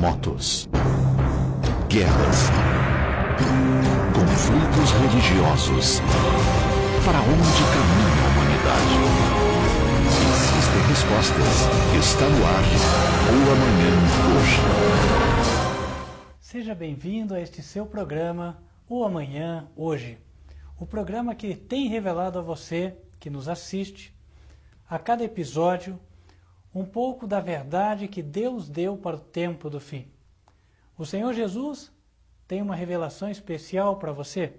terremotos, guerras, conflitos religiosos. Para onde caminha a humanidade? Existem respostas. Está no ar o Amanhã Hoje. Seja bem-vindo a este seu programa, O Amanhã Hoje. O programa que tem revelado a você, que nos assiste, a cada episódio, um pouco da verdade que Deus deu para o tempo do fim. O Senhor Jesus tem uma revelação especial para você.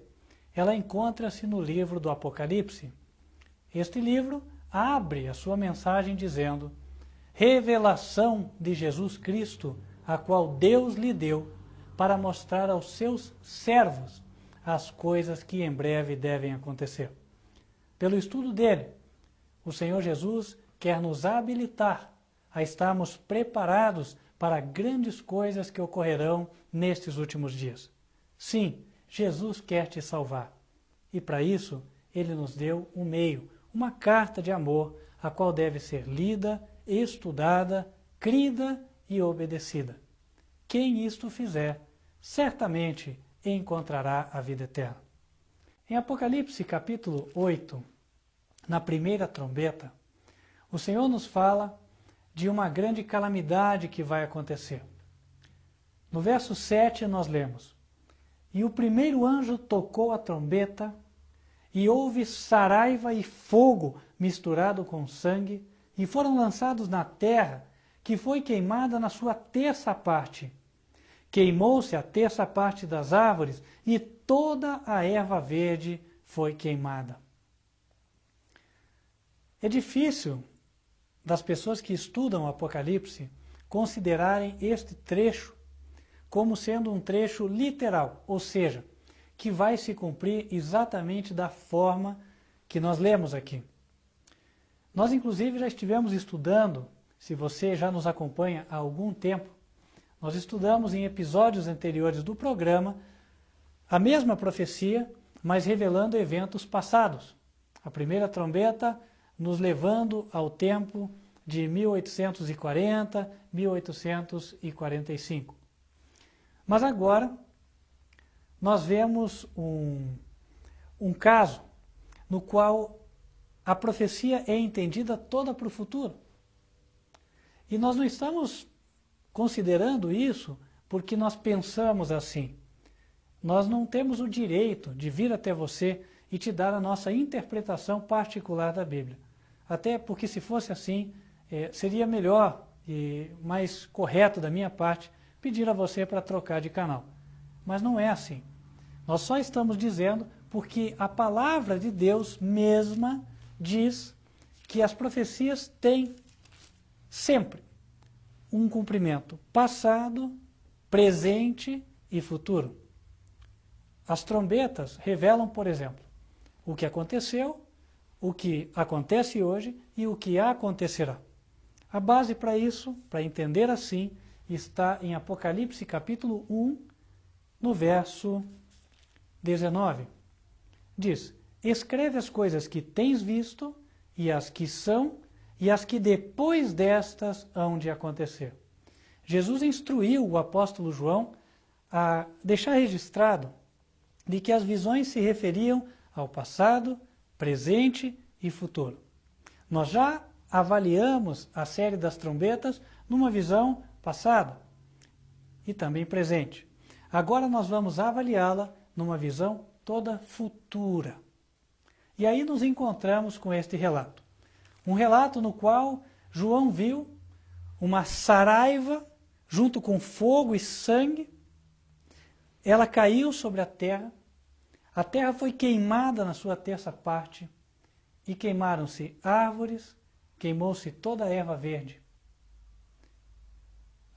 Ela encontra-se no livro do Apocalipse. Este livro abre a sua mensagem dizendo: revelação de Jesus Cristo, a qual Deus lhe deu para mostrar aos seus servos as coisas que em breve devem acontecer. Pelo estudo dele, o Senhor Jesus quer nos habilitar a estarmos preparados para grandes coisas que ocorrerão nestes últimos dias. Sim, Jesus quer te salvar. E para isso, ele nos deu um meio, uma carta de amor, a qual deve ser lida, estudada, crida e obedecida. Quem isto fizer, certamente encontrará a vida eterna. Em Apocalipse capítulo 8, na primeira trombeta, o Senhor nos fala de uma grande calamidade que vai acontecer. No verso 7 nós lemos: e o primeiro anjo tocou a trombeta, e houve saraiva e fogo misturado com sangue, e foram lançados na terra, que foi queimada na sua terça parte. Queimou-se a terça parte das árvores, e toda a erva verde foi queimada. É difícil das pessoas que estudam o Apocalipse considerarem este trecho como sendo um trecho literal, ou seja, que vai se cumprir exatamente da forma que nós lemos aqui. Nós, inclusive, já estivemos estudando, se você já nos acompanha há algum tempo, nós estudamos em episódios anteriores do programa a mesma profecia, mas revelando eventos passados. A primeira trombeta nos levando ao tempo de 1840, 1845. Mas agora nós vemos um caso no qual a profecia é entendida toda para o futuro. E nós não estamos considerando isso porque nós pensamos assim. Nós não temos o direito de vir até você e te dar a nossa interpretação particular da Bíblia. Até porque, se fosse assim, seria melhor e mais correto da minha parte pedir a você para trocar de canal. Mas não é assim. Nós só estamos dizendo porque a palavra de Deus mesma diz que as profecias têm sempre um cumprimento passado, presente e futuro. As trombetas revelam, por exemplo, o que aconteceu, o que acontece hoje e o que acontecerá. A base para isso, para entender assim, está em Apocalipse capítulo 1, no verso 19. Diz: escreve as coisas que tens visto, e as que são, e as que depois destas hão de acontecer. Jesus instruiu o apóstolo João a deixar registrado de que as visões se referiam ao passado, presente e futuro. Nós já avaliamos a série das trombetas numa visão passada e também presente. Agora nós vamos avaliá-la numa visão toda futura. E aí nos encontramos com este relato. Um relato no qual João viu uma saraiva junto com fogo e sangue. Ela caiu sobre a terra foi queimada na sua terça parte, e queimaram-se árvores, queimou-se toda a erva verde.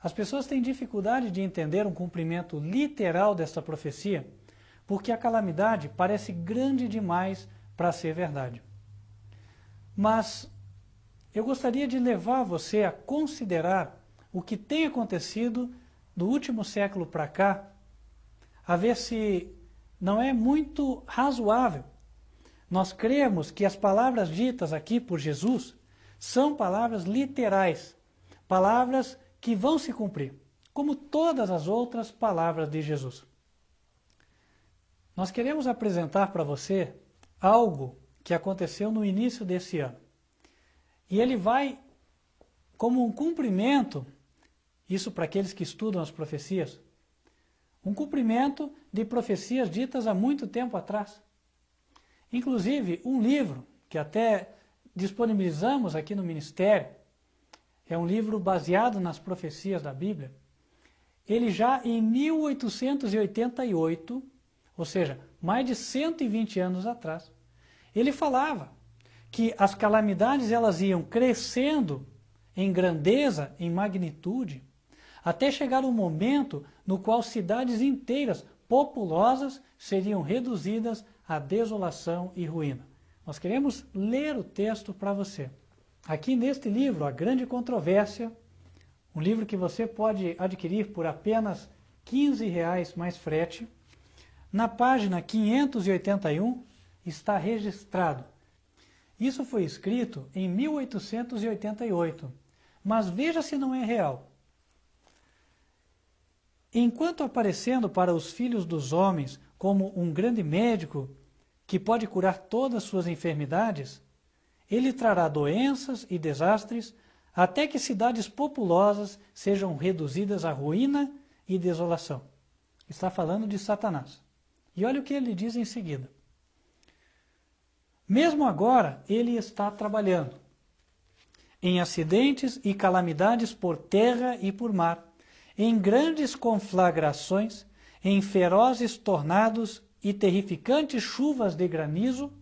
As pessoas têm dificuldade de entender um cumprimento literal desta profecia, porque a calamidade parece grande demais para ser verdade. Mas eu gostaria de levar você a considerar o que tem acontecido do último século para cá, a ver se não é muito razoável nós cremos que as palavras ditas aqui por Jesus são palavras literais, palavras que vão se cumprir. como todas as outras palavras de Jesus. Nós queremos apresentar para você algo que aconteceu no início desse ano. E ele vai, como um cumprimento, isso para aqueles que estudam as profecias, um cumprimento de profecias ditas há muito tempo atrás. Inclusive, um livro que até disponibilizamos aqui no Ministério, é um livro baseado nas profecias da Bíblia. Ele já em 1888, ou seja, mais de 120 anos atrás, ele falava que as calamidades elas iam crescendo em grandeza, em magnitude, até chegar um momento no qual cidades inteiras, populosas, seriam reduzidas à desolação e ruína. Nós queremos ler o texto para você. Aqui neste livro, A Grande Controvérsia, um livro que você pode adquirir por apenas R$15 mais frete, na página 581 está registrado. Isso foi escrito em 1888, mas veja se não é real. Enquanto aparecendo para os filhos dos homens como um grande médico que pode curar todas suas enfermidades, ele trará doenças e desastres até que cidades populosas sejam reduzidas à ruína e desolação. Está falando de Satanás. E olha o que ele diz em seguida. Mesmo agora, ele está trabalhando em acidentes e calamidades por terra e por mar, em grandes conflagrações, em ferozes tornados e terrificantes chuvas de granizo,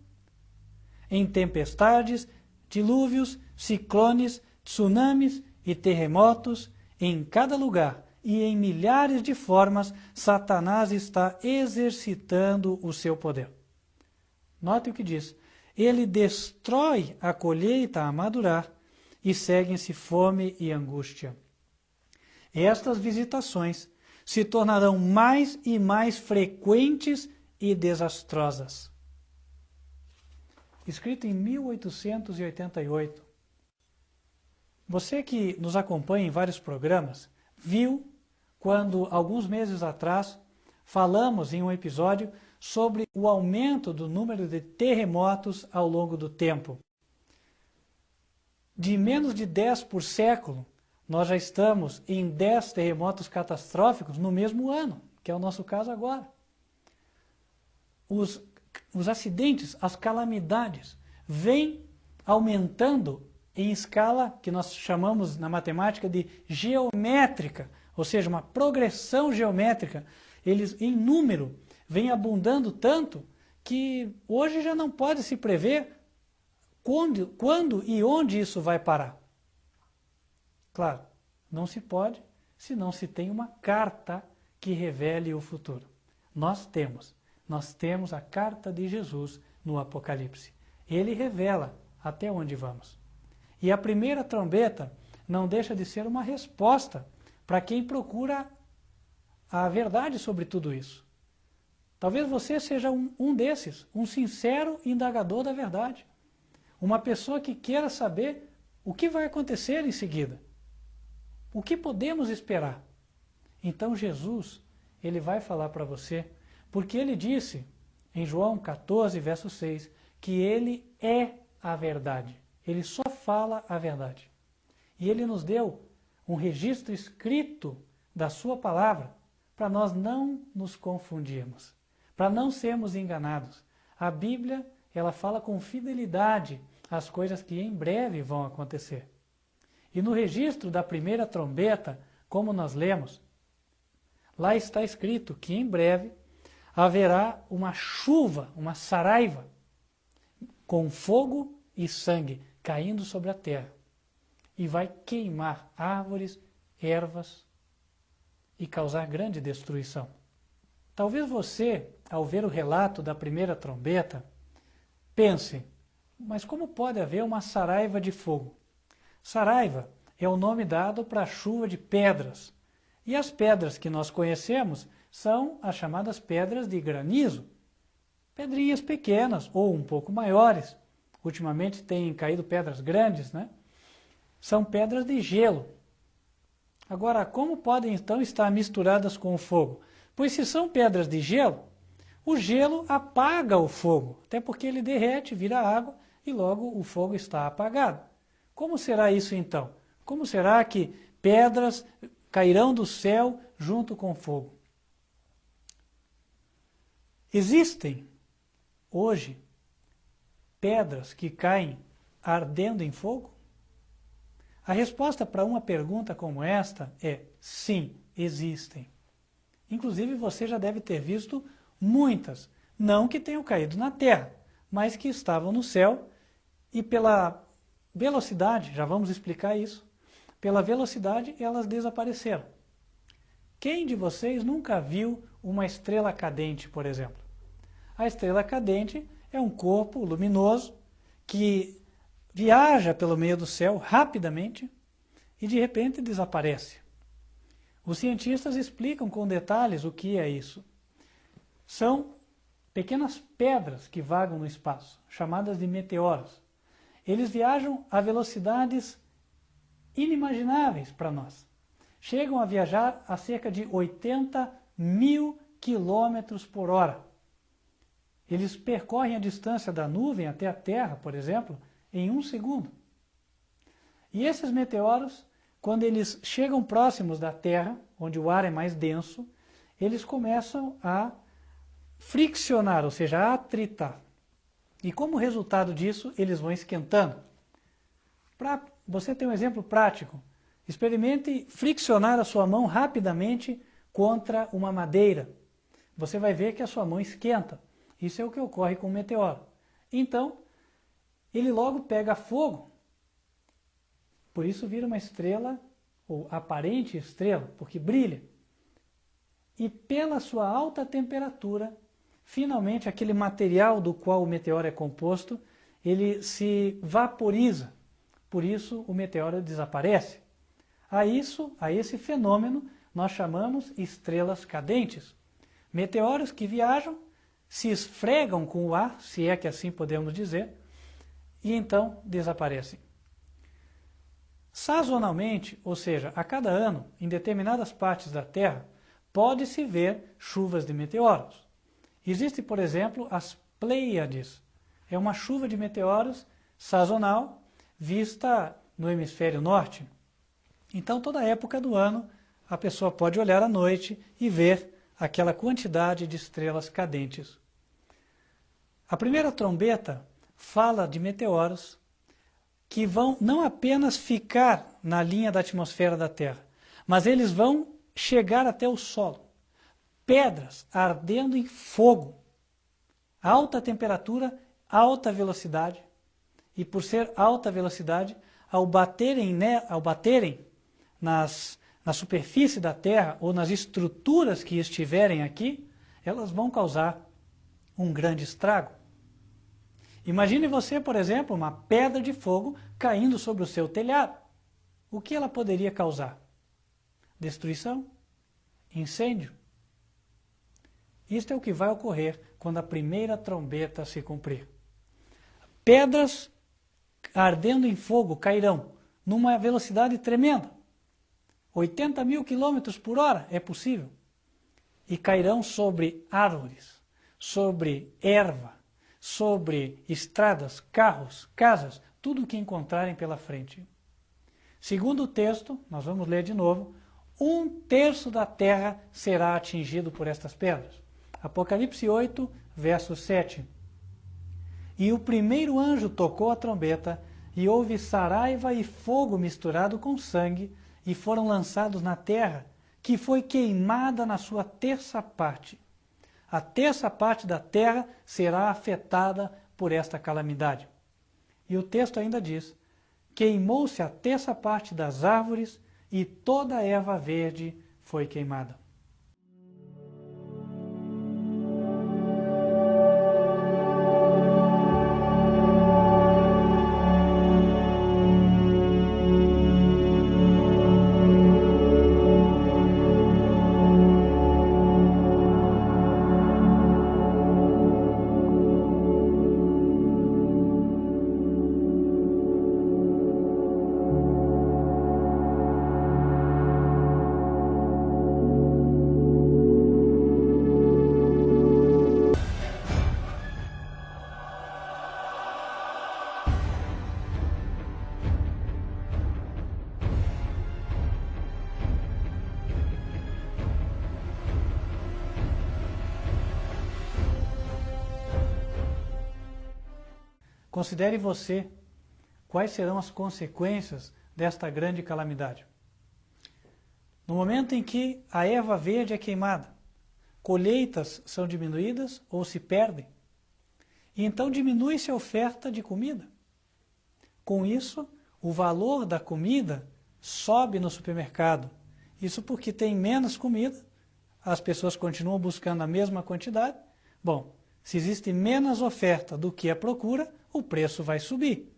em tempestades, dilúvios, ciclones, tsunamis e terremotos, em cada lugar e em milhares de formas, Satanás está exercitando o seu poder. Note o que diz. Ele destrói a colheita a madurar e seguem-se fome e angústia. Estas visitações se tornarão mais e mais frequentes e desastrosas. Escrito em 1888. Você que nos acompanha em vários programas, viu quando, alguns meses atrás, falamos em um episódio sobre o aumento do número de terremotos ao longo do tempo. De menos de 10 por século, nós já estamos em 10 terremotos catastróficos no mesmo ano, que é o nosso caso agora. Os acidentes, as calamidades, vêm aumentando em escala que nós chamamos na matemática de geométrica, ou seja, uma progressão geométrica. Eles, em número, vêm abundando tanto que hoje já não pode se prever quando e onde isso vai parar. Claro, não se pode se não se tem uma carta que revele o futuro. Nós temos a carta de Jesus no Apocalipse. Ele revela até onde vamos. E a primeira trombeta não deixa de ser uma resposta para quem procura a verdade sobre tudo isso. Talvez você seja um desses, um sincero indagador da verdade. Uma pessoa que queira saber o que vai acontecer em seguida. O que podemos esperar? Então Jesus, ele vai falar para você, porque ele disse em João 14, verso 6, que ele é a verdade. Ele só fala a verdade. E ele nos deu um registro escrito da sua palavra para nós não nos confundirmos, para não sermos enganados. A Bíblia, ela fala com fidelidade as coisas que em breve vão acontecer. E no registro da primeira trombeta, como nós lemos, lá está escrito que em breve haverá uma chuva, uma saraiva, com fogo e sangue caindo sobre a terra. E vai queimar árvores, ervas e causar grande destruição. Talvez você, ao ver o relato da primeira trombeta, pense, mas como pode haver uma saraiva de fogo? Saraiva é o nome dado para a chuva de pedras. E as pedras que nós conhecemos são as chamadas pedras de granizo. Pedrinhas pequenas ou um pouco maiores. Ultimamente têm caído pedras grandes, né? São pedras de gelo Agora, como podem então estar misturadas com o fogo? Pois se são pedras de gelo, o gelo apaga o fogo, até porque ele derrete, vira água e logo o fogo está apagado. Como será isso então? Como será que pedras cairão do céu junto com fogo? Existem hoje pedras que caem ardendo em fogo? A resposta para uma pergunta como esta é sim, existem. Inclusive você já deve ter visto muitas, não que tenham caído na terra, mas que estavam no céu e pela velocidade, já vamos explicar isso, pela velocidade elas desapareceram. Quem de vocês nunca viu uma estrela cadente, por exemplo? A estrela cadente é um corpo luminoso que viaja pelo meio do céu rapidamente e de repente desaparece. Os cientistas explicam com detalhes o que é isso. São pequenas pedras que vagam no espaço, chamadas de meteoros. Eles viajam a velocidades inimagináveis para nós. Chegam a viajar a cerca de 80 mil quilômetros por hora. Eles percorrem a distância da nuvem até a Terra, por exemplo, em 1 segundo. E esses meteoros, quando eles chegam próximos da Terra, onde o ar é mais denso, eles começam a friccionar, ou seja, a atritar. E como resultado disso, eles vão esquentando. Para você ter um exemplo prático, experimente friccionar a sua mão rapidamente contra uma madeira. Você vai ver que a sua mão esquenta. Isso é o que ocorre com o meteoro. Então, ele logo pega fogo. Por isso vira uma estrela, ou aparente estrela, porque brilha. E pela sua alta temperatura, finalmente aquele material do qual o meteoro é composto, ele se vaporiza. Por isso o meteoro desaparece. A esse fenômeno, nós chamamos estrelas cadentes. Meteoros que viajam, se esfregam com o ar, se é que assim podemos dizer, e então desaparecem. Sazonalmente, ou seja, a cada ano, em determinadas partes da Terra, pode-se ver chuvas de meteoros. Existe, por exemplo, as Pleiades. É uma chuva de meteoros sazonal, vista no hemisfério norte. Então, toda época do ano, a pessoa pode olhar à noite e ver aquela quantidade de estrelas cadentes. A primeira trombeta fala de meteoros que vão não apenas ficar na linha da atmosfera da Terra, mas eles vão chegar até o solo. Pedras ardendo em fogo, alta temperatura, alta velocidade, e por ser alta velocidade, ao baterem na superfície da Terra ou nas estruturas que estiverem aqui, elas vão causar um grande estrago. Imagine você, por exemplo, uma pedra de fogo caindo sobre o seu telhado. O que ela poderia causar? Destruição? Incêndio? Isto é o que vai ocorrer quando a primeira trombeta se cumprir. Pedras ardendo em fogo cairão numa velocidade tremenda. 80 mil quilômetros por hora é possível. E cairão sobre árvores, sobre erva, sobre estradas, carros, casas, tudo o que encontrarem pela frente. Segundo o texto, nós vamos ler de novo, 1/3 da terra será atingido por estas pedras. Apocalipse 8, verso 7. E o primeiro anjo tocou a trombeta, e houve saraiva e fogo misturado com sangue, e foram lançados na terra, que foi queimada na sua terça parte. A terça parte da terra será afetada por esta calamidade. E o texto ainda diz, queimou-se a terça parte das árvores, e toda a erva verde foi queimada. Considere você quais serão as consequências desta grande calamidade. No momento em que a erva verde é queimada, colheitas são diminuídas ou se perdem, e então diminui-se a oferta de comida. Com isso, o valor da comida sobe no supermercado. Isso porque tem menos comida, as pessoas continuam buscando a mesma quantidade. Bom, se existe menos oferta do que a procura, o preço vai subir.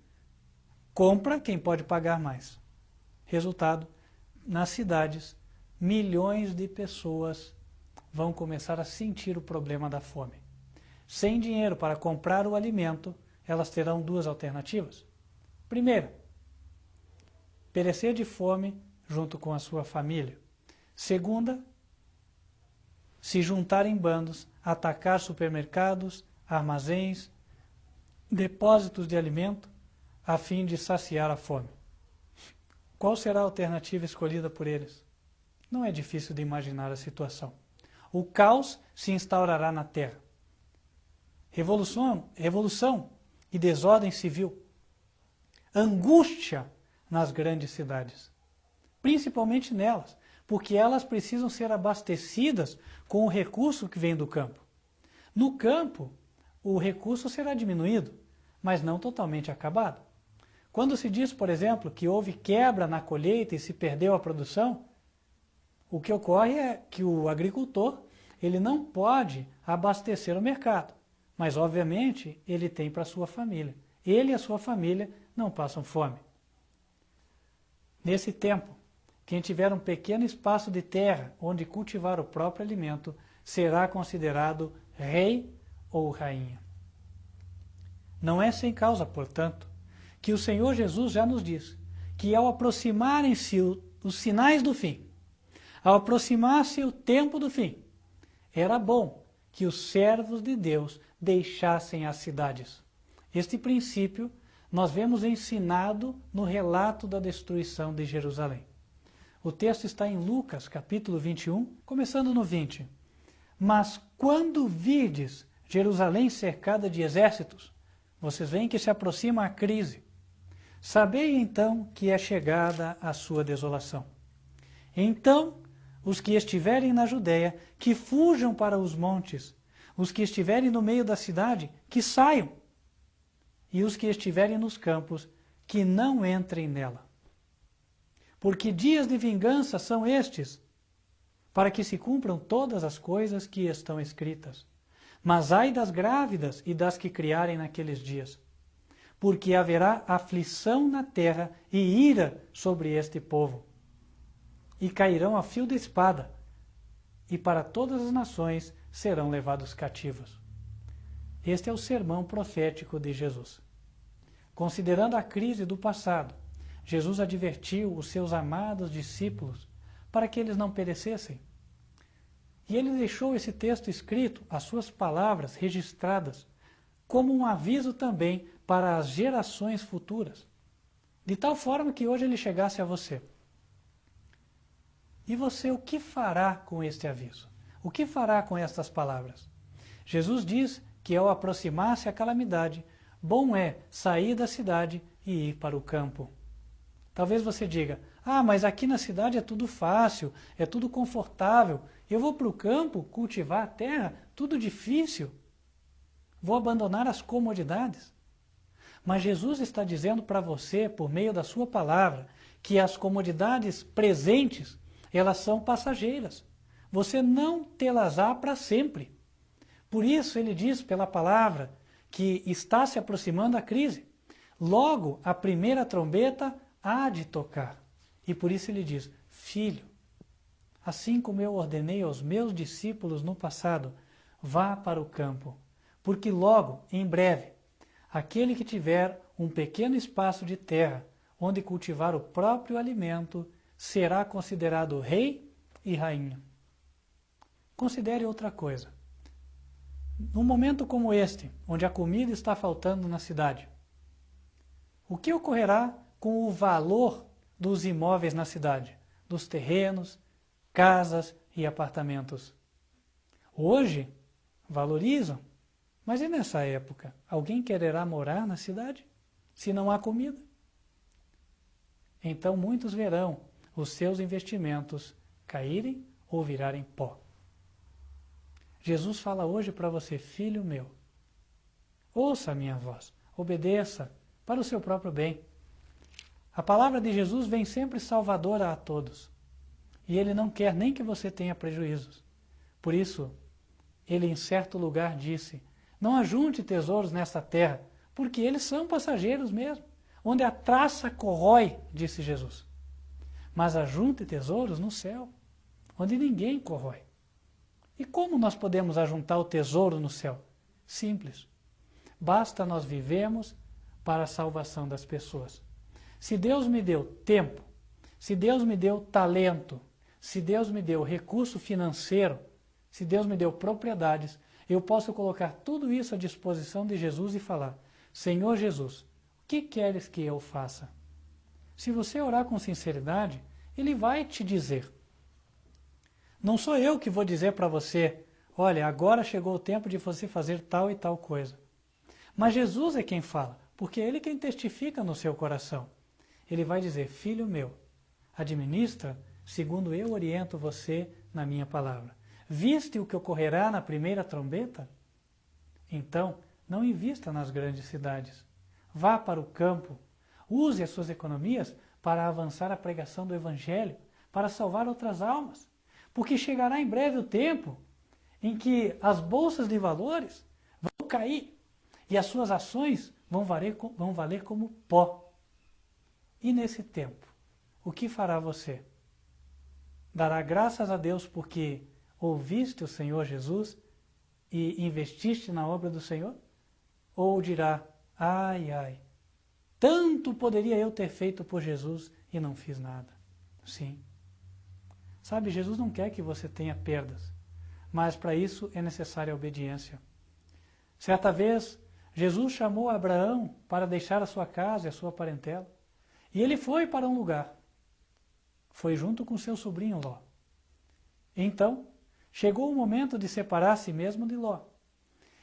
Compra quem pode pagar mais. Resultado, nas cidades, milhões de pessoas vão começar a sentir o problema da fome. Sem dinheiro para comprar o alimento, elas terão duas alternativas. Primeira, perecer de fome junto com a sua família. Segunda, se juntar em bandos, atacar supermercados, armazéns, depósitos de alimento, a fim de saciar a fome. Qual será a alternativa escolhida por eles? Não é difícil de imaginar a situação. O caos se instaurará na terra. Revolução e desordem civil. Angústia nas grandes cidades. Principalmente nelas, porque elas precisam ser abastecidas com o recurso que vem do campo. No campo, o recurso será diminuído, mas não totalmente acabado. Quando se diz, por exemplo, que houve quebra na colheita e se perdeu a produção, o que ocorre é que o agricultor ele não pode abastecer o mercado, mas obviamente ele tem para a sua família. Ele e a sua família não passam fome. Nesse tempo, quem tiver um pequeno espaço de terra onde cultivar o próprio alimento será considerado rei ou rainha. Não é sem causa, portanto, que o Senhor Jesus já nos diz que ao aproximarem-se os sinais do fim, ao aproximar-se o tempo do fim, era bom que os servos de Deus deixassem as cidades. Este princípio nós vemos ensinado no relato da destruição de Jerusalém. O texto está em Lucas, capítulo 21, começando no 20. Mas quando virdes Jerusalém cercada de exércitos, vocês veem que se aproxima a crise. Sabei então que é chegada a sua desolação. Então, os que estiverem na Judéia, que fujam para os montes. Os que estiverem no meio da cidade, que saiam. E os que estiverem nos campos, que não entrem nela. Porque dias de vingança são estes, para que se cumpram todas as coisas que estão escritas. Mas ai das grávidas e das que criarem naqueles dias, porque haverá aflição na terra e ira sobre este povo. E cairão a fio da espada, e para todas as nações serão levados cativos. Este é o sermão profético de Jesus. Considerando a crise do passado, Jesus advertiu os seus amados discípulos para que eles não perecessem. E ele deixou esse texto escrito, as suas palavras registradas, como um aviso também para as gerações futuras, de tal forma que hoje ele chegasse a você. E você o que fará com este aviso? O que fará com estas palavras? Jesus diz que ao aproximar-se a calamidade, bom é sair da cidade e ir para o campo. Talvez você diga, mas aqui na cidade é tudo fácil, é tudo confortável, eu vou para o campo cultivar a terra, tudo difícil. Vou abandonar as comodidades. Mas Jesus está dizendo para você, por meio da sua palavra, que as comodidades presentes, elas são passageiras. Você não tê-las-á para sempre. Por isso ele diz pela palavra que está se aproximando a crise. Logo, a primeira trombeta há de tocar. E por isso ele diz, filho, assim como eu ordenei aos meus discípulos no passado, vá para o campo, porque logo, em breve, aquele que tiver um pequeno espaço de terra onde cultivar o próprio alimento será considerado rei e rainha. Considere outra coisa. Num momento como este, onde a comida está faltando na cidade, o que ocorrerá com o valor dos imóveis na cidade, dos terrenos, casas e apartamentos? Hoje, valorizam, Mas e nessa época? Alguém quererá morar na cidade, se não há comida? Então muitos verão os seus investimentos caírem ou virarem pó. Jesus fala hoje para você, filho meu, ouça a minha voz, obedeça para o seu próprio bem. A palavra de Jesus vem sempre salvadora a todos. E ele não quer nem que você tenha prejuízos. Por isso, ele em certo lugar disse, não ajunte tesouros nesta terra, porque eles são passageiros mesmo. Onde a traça corrói, disse Jesus. Mas ajunte tesouros no céu, onde ninguém corrói. E como nós podemos ajuntar o tesouro no céu? Simples. Basta nós vivemos para a salvação das pessoas. Se Deus me deu tempo, se Deus me deu talento, se Deus me deu recurso financeiro, se Deus me deu propriedades, eu posso colocar tudo isso à disposição de Jesus e falar, Senhor Jesus, o que queres que eu faça? Se você orar com sinceridade, Ele vai te dizer. Não sou eu que vou dizer para você, olha, agora chegou o tempo de você fazer tal e tal coisa. Mas Jesus é quem fala, porque é Ele quem testifica no seu coração. Ele vai dizer, filho meu, administra segundo eu oriento você na minha palavra. Viste o que ocorrerá na primeira trombeta? Então, não invista nas grandes cidades. Vá para o campo. Use as suas economias para avançar a pregação do Evangelho, para salvar outras almas. Porque chegará em breve o tempo em que as bolsas de valores vão cair e as suas ações vão valer como pó. E nesse tempo, o que fará você? Dará graças a Deus porque ouviste o Senhor Jesus e investiste na obra do Senhor? Ou dirá, ai, ai, tanto poderia eu ter feito por Jesus e não fiz nada? Sim. Sabe, Jesus não quer que você tenha perdas, mas para isso é necessária a obediência. Certa vez, Jesus chamou Abraão para deixar a sua casa e a sua parentela. E ele foi para um lugar. Foi junto com seu sobrinho Ló. Então, chegou o momento de separar a si mesmo de Ló.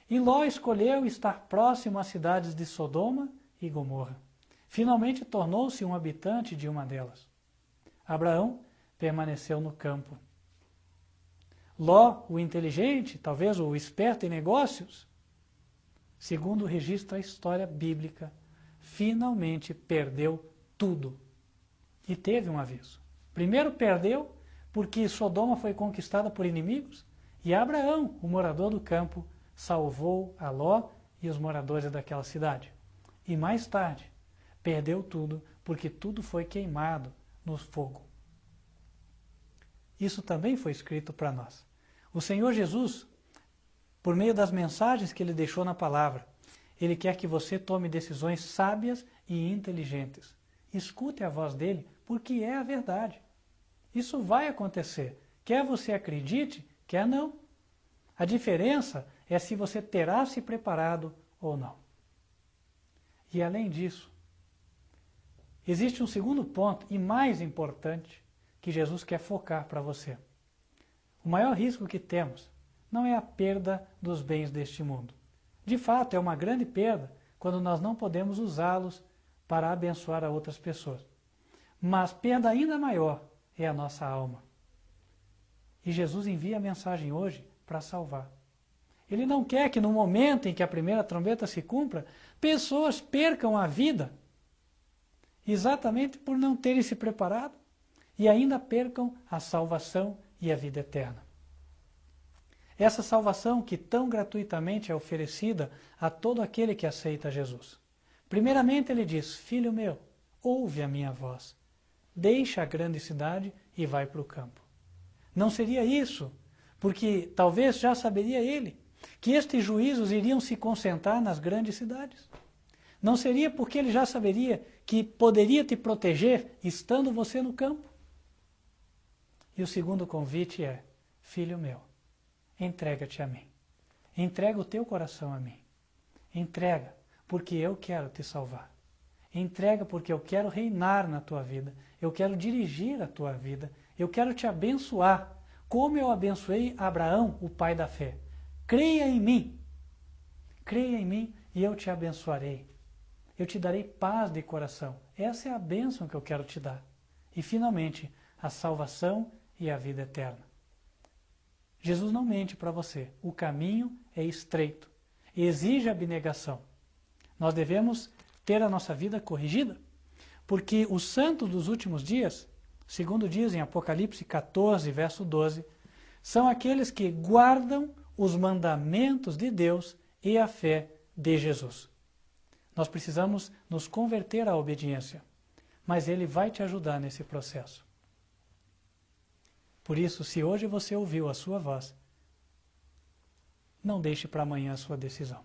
E Ló escolheu estar próximo às cidades de Sodoma e Gomorra. Finalmente tornou-se um habitante de uma delas. Abraão permaneceu no campo. Ló, o inteligente, talvez o esperto em negócios, segundo registra a história bíblica, finalmente perdeu tudo. E teve um aviso. Primeiro perdeu porque Sodoma foi conquistada por inimigos e Abraão, o morador do campo, salvou a Ló e os moradores daquela cidade. E mais tarde, perdeu tudo porque tudo foi queimado no fogo. Isso também foi escrito para nós. O Senhor Jesus, por meio das mensagens que Ele deixou na palavra, Ele quer que você tome decisões sábias e inteligentes. Escute a voz dEle, porque é a verdade. Isso vai acontecer, quer você acredite, quer não. A diferença é se você terá se preparado ou não. E além disso, existe um segundo ponto, e mais importante, que Jesus quer focar para você. O maior risco que temos não é a perda dos bens deste mundo. De fato, é uma grande perda quando nós não podemos usá-los para abençoar a outras pessoas. Mas perda ainda maior é a nossa alma. E Jesus envia a mensagem hoje para salvar. Ele não quer que no momento em que a primeira trombeta se cumpra, pessoas percam a vida, exatamente por não terem se preparado, e ainda percam a salvação e a vida eterna. Essa salvação que tão gratuitamente é oferecida a todo aquele que aceita Jesus. Primeiramente ele diz, filho meu, ouve a minha voz, deixa a grande cidade e vai para o campo. Não seria isso, porque talvez já saberia ele, que estes juízos iriam se concentrar nas grandes cidades. Não seria porque ele já saberia que poderia te proteger estando você no campo. E o segundo convite é, filho meu, entrega-te a mim. Entrega o teu coração a mim. Entrega, porque eu quero te salvar. Entrega porque eu quero reinar na tua vida. Eu quero dirigir a tua vida. Eu quero te abençoar, como eu abençoei Abraão, o pai da fé. Creia em mim. Creia em mim e eu te abençoarei. Eu te darei paz de coração. Essa é a bênção que eu quero te dar. E, finalmente, a salvação e a vida eterna. Jesus não mente para você. O caminho é estreito. Exige abnegação. Nós devemos ter a nossa vida corrigida, porque os santos dos últimos dias, segundo diz em Apocalipse 14, verso 12, são aqueles que guardam os mandamentos de Deus e a fé de Jesus. Nós precisamos nos converter à obediência, mas Ele vai te ajudar nesse processo. Por isso, se hoje você ouviu a sua voz, não deixe para amanhã a sua decisão.